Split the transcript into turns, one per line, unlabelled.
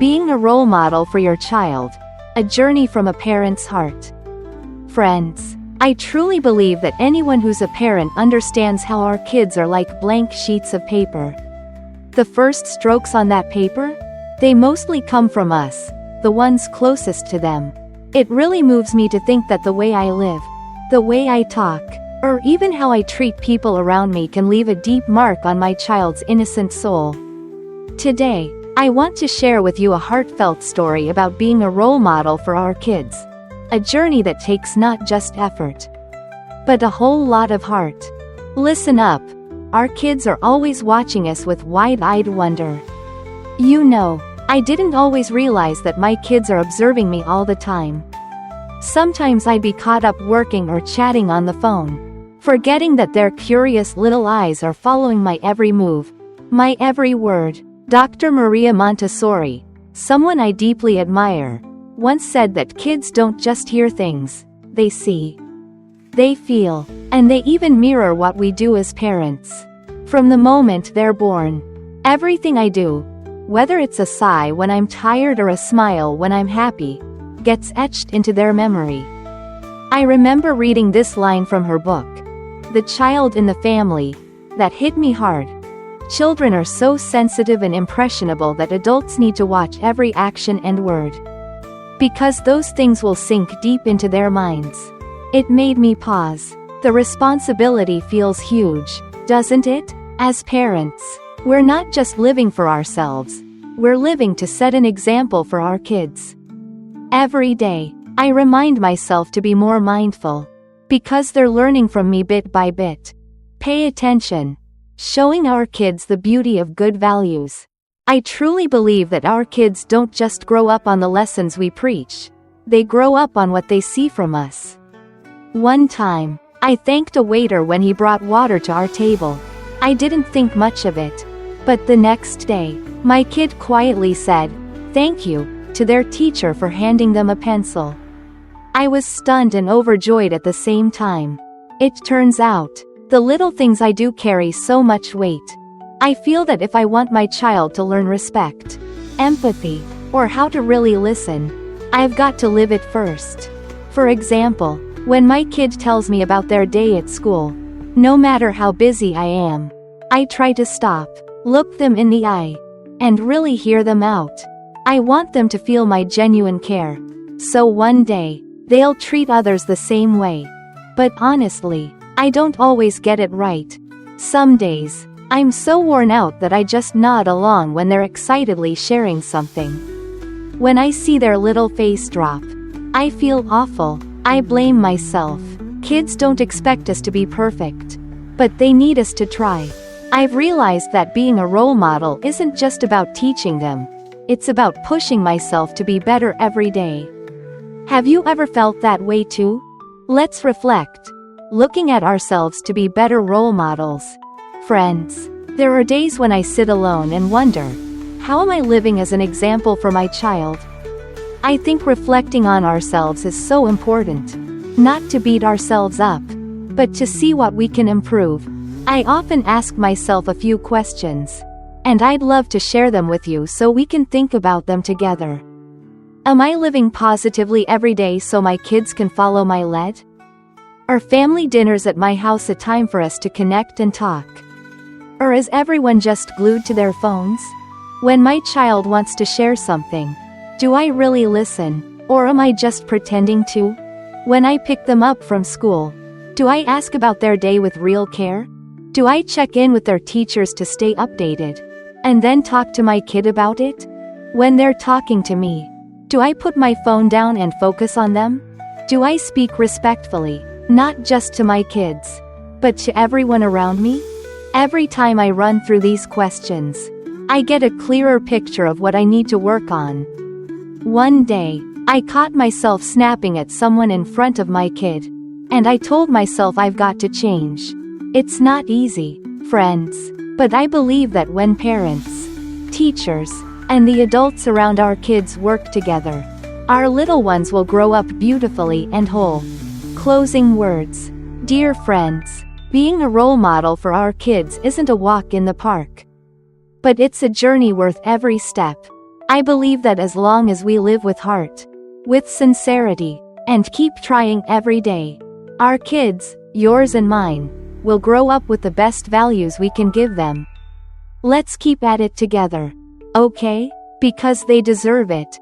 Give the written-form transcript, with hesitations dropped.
Being a role model for your child. A journey from a parent's heart. Friends, I truly believe that anyone who's a parent understands how our kids are like blank sheets of paper. The first strokes on that paper? They mostly come from us, the ones closest to them. It really moves me to think that the way I live, the way I talk, or even how I treat people around me can leave a deep mark on my child's innocent soul. Today, I want to share with you a heartfelt story about being a role model for our kids. A journey that takes not just effort, but a whole lot of heart. Listen up. Our kids are always watching us with wide-eyed wonder. You know, I didn't always realize that my kids are observing me all the time. Sometimes I'd be caught up working or chatting on the phone, forgetting that their curious little eyes are following my every move, my every word. Dr. Maria Montessori, someone I deeply admire, once said that kids don't just hear things, they see, they feel, and they even mirror what we do as parents. From the moment they're born, everything I do, whether it's a sigh when I'm tired or a smile when I'm happy, gets etched into their memory. I remember reading this line from her book, The Child in the Family, that hit me hard. Children are so sensitive and impressionable that adults need to watch every action and word, because those things will sink deep into their minds. It made me pause. The responsibility feels huge, doesn't it? As parents, we're not just living for ourselves, we're living to set an example for our kids. Every day, I remind myself to be more mindful, because they're learning from me bit by bit. Pay attention. Showing our kids the beauty of good values. I truly believe that our kids don't just grow up on the lessons we preach, they grow up on what they see from us. One time, I thanked a waiter when he brought water to our table. I didn't think much of it, but the next day, my kid quietly said, "Thank you," to their teacher for handing them a pencil. I was stunned and overjoyed at the same time. It turns out, the little things I do carry so much weight. I feel that if I want my child to learn respect, empathy, or how to really listen, I've got to live it first. For example, when my kid tells me about their day at school, no matter how busy I am, I try to stop, look them in the eye, and really hear them out. I want them to feel my genuine care, so one day, they'll treat others the same way. But honestly, I don't always get it right. Some days, I'm so worn out that I just nod along when they're excitedly sharing something. When I see their little face drop, I feel awful. I blame myself. Kids don't expect us to be perfect, but they need us to try. I've realized that being a role model isn't just about teaching them, it's about pushing myself to be better every day. Have you ever felt that way too? Let's reflect. Looking at ourselves to be better role models. Friends, there are days when I sit alone and wonder, how am I living as an example for my child? I think reflecting on ourselves is so important. Not to beat ourselves up, but to see what we can improve. I often ask myself a few questions, and I'd love to share them with you so we can think about them together. Am I living positively every day so my kids can follow my lead? Are family dinners at my house a time for us to connect and talk? Or is everyone just glued to their phones? When my child wants to share something, do I really listen, or am I just pretending to? When I pick them up from school, do I ask about their day with real care? Do I check in with their teachers to stay updated, and then talk to my kid about it? When they're talking to me, do I put my phone down and focus on them? Do I speak respectfully? Not just to my kids, but to everyone around me? Every time I run through these questions, I get a clearer picture of what I need to work on. One day, I caught myself snapping at someone in front of my kid, and I told myself I've got to change. It's not easy, friends, but I believe that when parents, teachers, and the adults around our kids work together, our little ones will grow up beautifully and whole. Closing words. Dear friends, being a role model for our kids isn't a walk in the park, but it's a journey worth every step. I believe that as long as we live with heart, with sincerity, and keep trying every day, our kids, yours and mine, will grow up with the best values we can give them. Let's keep at it together. Okay? Because they deserve it.